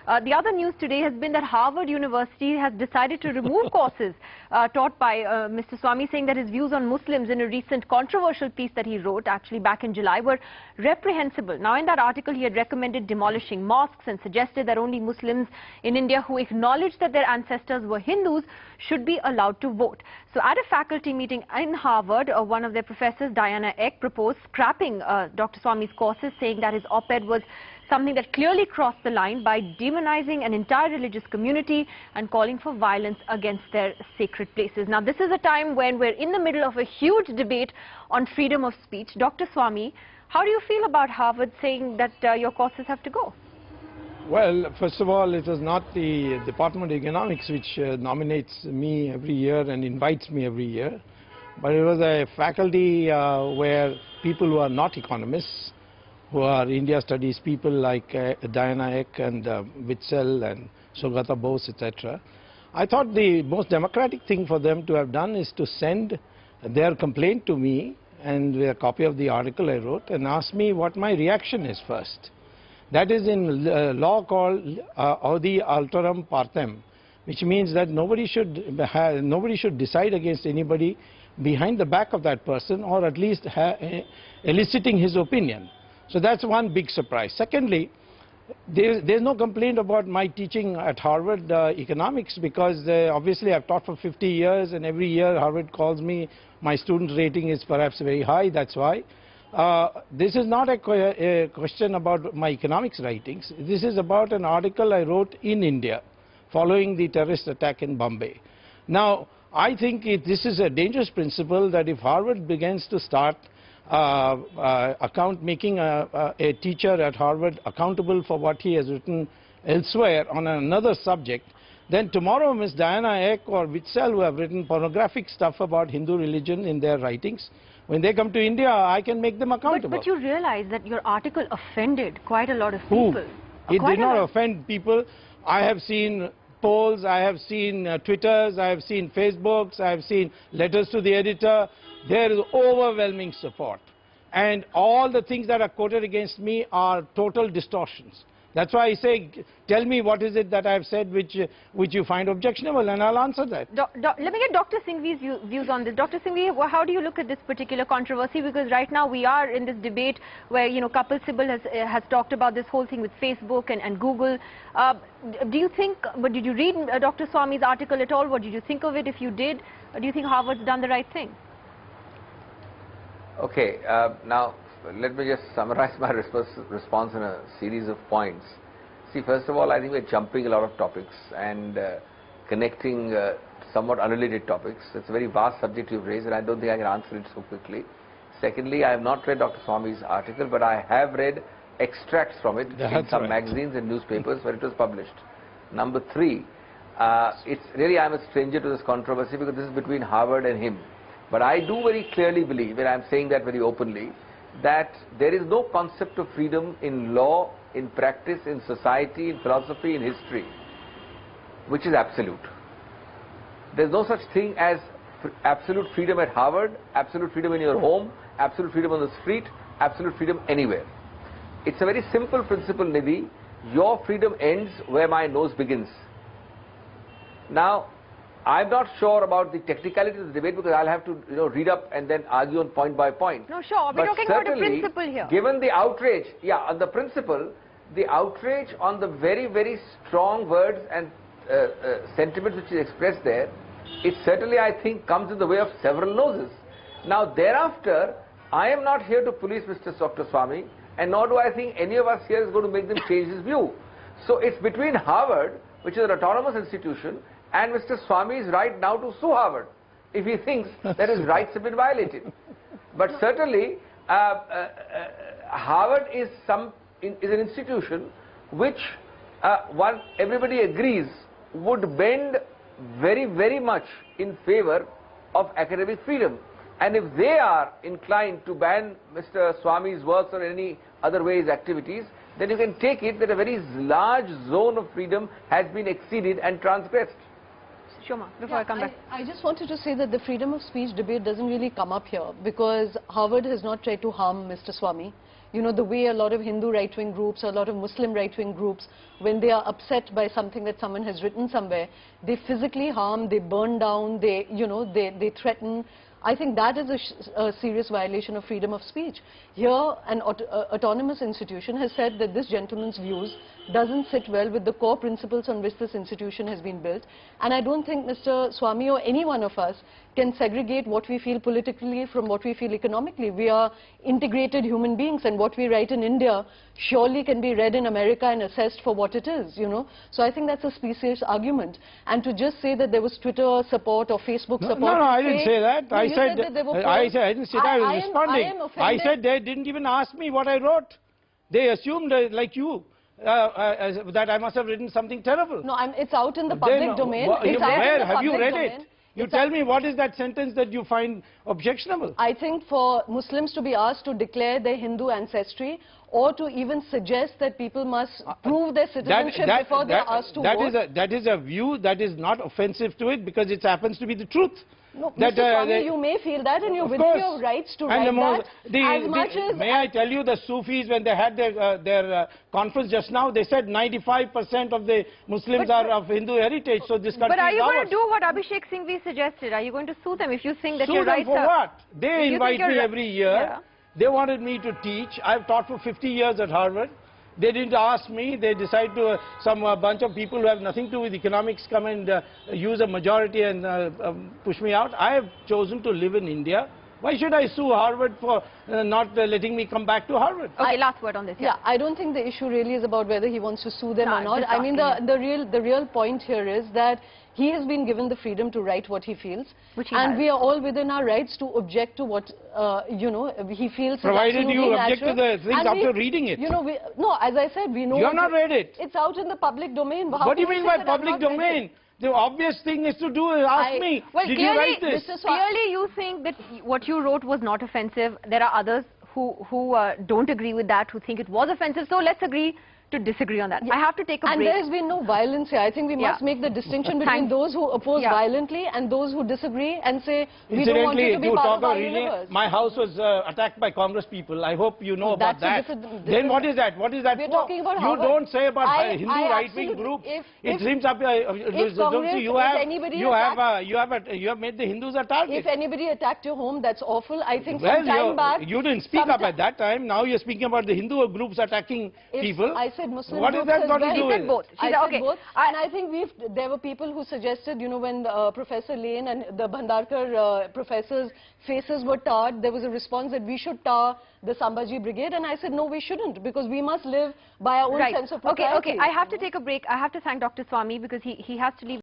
The other news today has been that Harvard University has decided to remove courses taught by Mr. Swamy, saying that his views on Muslims in a recent controversial piece that he wrote, actually back in July, were reprehensible. Now, in that article, he had recommended demolishing mosques and suggested that only Muslims in India who acknowledge that their ancestors were Hindus should be allowed to vote. So, at a faculty meeting in Harvard, one of their professors, Diana Eck, proposed scrapping Dr. Swamy's courses, saying that his op-ed was something that clearly crossed the line by demonizing an entire religious community and calling for violence against their sacred places. Now, this is a time when we're in the middle of a huge debate on freedom of speech. Dr. Swamy, how do you feel about Harvard saying that your courses have to go? Well, first of all, it was not the Department of Economics which nominates me every year and invites me every year, but it was a faculty where people who are not economists, who are India studies people like Diana Eck and Witzel and Sugata Bose, etc. I thought the most democratic thing for them to have done is to send their complaint to me and a copy of the article I wrote and ask me what my reaction is first. That is in law called audi alteram partem, which means that nobody should decide against anybody behind the back of that person, or at least eliciting his opinion. So that's one big surprise. Secondly, there's no complaint about my teaching at Harvard economics, because obviously I've taught for 50 years and every year Harvard calls me. My student rating is perhaps very high, that's why. This is not a question about my economics writings. This is about an article I wrote in India following the terrorist attack in Bombay. Now, I think this is a dangerous principle, that if Harvard begins to start making a teacher at Harvard accountable for what he has written elsewhere on another subject, then tomorrow Ms. Diana Eck or Witzel, who have written pornographic stuff about Hindu religion in their writings, when they come to India, I can make them accountable. But you realize that your article offended quite a lot of people. Who? It did not offend people. I have seen polls, I have seen Twitters, I have seen Facebooks, I have seen letters to the editor. There is overwhelming support. And all the things that are quoted against me are total distortions. That's why I say, tell me what is it that I have said which you find objectionable, and I'll answer that. Let me get Dr. Singhvi's views on this. Dr. Singhvi, how do you look at this particular controversy? Because right now we are in this debate where, you know, Kapil Sibal has talked about this whole thing with Facebook and Google. Do you think, but did you read Dr. Swamy's article at all? What did you think of it? If you did, do you think Harvard's done the right thing? Okay, now let me just summarize my response in a series of points. See, first of all, I think we're jumping a lot of topics and connecting somewhat unrelated topics. It's a very vast subject you've raised, and I don't think I can answer it so quickly. Secondly, I have not read Dr. Swamy's article, but I have read extracts from it in some magazines and newspapers where it was published. Number three, it's really, I'm a stranger to this controversy because this is between Harvard and him. But I do very clearly believe, and I'm saying that very openly, that there is no concept of freedom in law, in practice, in society, in philosophy, in history, which is absolute. There's no such thing as absolute freedom at Harvard, absolute freedom in your home, absolute freedom on the street, absolute freedom anywhere. It's a very simple principle, Nidhi. Your freedom ends where my nose begins. Now, I'm not sure about the technicality of the debate because I'll have to, read up and then argue on point by point. No, sure. We're talking about a principle here. Given the outrage, on the principle, the outrage on the very, very strong words and sentiments which is expressed there, it certainly, I think, comes in the way of several noses. Now, thereafter, I am not here to police Mr. Dr. Swamy, and nor do I think any of us here is going to make them change his view. So it's between Harvard, which is an autonomous institution, and Mr. Swamy's right now to sue Harvard if he thinks that his rights have been violated. But certainly, Harvard is an institution which everybody agrees would bend very, very much in favor of academic freedom. And if they are inclined to ban Mr. Swamy's works or any other way his activities, then you can take it that a very large zone of freedom has been exceeded and transgressed. Before I come back. I just wanted to say that the freedom of speech debate doesn't really come up here because Harvard has not tried to harm Mr. Swamy. you know, the way a lot of Hindu right-wing groups, a lot of Muslim right-wing groups, when they are upset by something that someone has written somewhere, they physically harm, they burn down, they, you know, they threaten. I think that is a serious violation of freedom of speech. Here, an autonomous institution has said that this gentleman's views doesn't sit well with the core principles on which this institution has been built. And I don't think Mr. Swamy or any one of us can segregate what we feel politically from what we feel economically. We are integrated human beings, and what we write in India surely can be read in America and assessed for what it is, you know. So I think that's a specious argument. And to just say that there was Twitter support or Facebook support... No, I didn't say that. No, I said that there were I didn't say that. I was responding. I said they didn't even ask me what I wrote. They assumed, like you, that I must have written something terrible. No, it's out in the public domain. Where have you read it? You tell me, what is that sentence that you find objectionable? I think for Muslims to be asked to declare their Hindu ancestry, or to even suggest that people must prove their citizenship before they are asked to vote. That is a view that is not offensive to it, because it happens to be the truth. No, Mr. Swamy, you may feel that, and you're within your rights to write that. May I tell you, the Sufis, when they had their conference just now, they said 95% of the Muslims are of Hindu heritage, so this country is ours. But are you going to do what Abhishek Singhvi suggested? Are you going to sue them if you think that your rights are... Sue them for what? They invite me every year. Yeah. They wanted me to teach. I've taught for 50 years at Harvard. They didn't ask me. They decided to, some bunch of people who have nothing to do with economics come and use a majority and push me out. I have chosen to live in India. Why should I sue Harvard for not letting me come back to Harvard? Okay, last word on this. Yeah, I don't think the issue really is about whether he wants to sue them or not. I mean, the real point here is that he has been given the freedom to write what he feels, and we are all within our rights to object to what you know, he feels. Provided you object to the things after reading it. You know, no, as I said, we know. You have not read it. It's out in the public domain. What do you mean by public domain? The obvious thing is to do is ask me, well, did you write this? Clearly you think that what you wrote was not offensive. There are others who don't agree with that, who think it was offensive. So let's agree to disagree on that. I have to take a break. And there's been no violence here. I think we must make the distinction between those who oppose violently and those who disagree and say, we don't want you to be part of our universe. My house was attacked by Congress people. I hope you know about that. Then what is that? What is that We're for? talking about you don't say about Hindu right-wing groups. It seems up you have made the Hindus a target. If anybody attacked your home, that's awful. I think some time back... You didn't speak up at that time. Now you're speaking about the Hindu groups attacking people. I said Muslim what is that got to do with it? Both. I said both. And I think there were people who suggested, you know, when Professor Lane and the Bhandarkar professors' faces were tarred, there was a response that we should tar the Sambhaji Brigade, and I said, no, we shouldn't, because we must live by our own sense of propriety. Okay, I have to take a break. I have to thank Dr. Swamy, because he has to leave.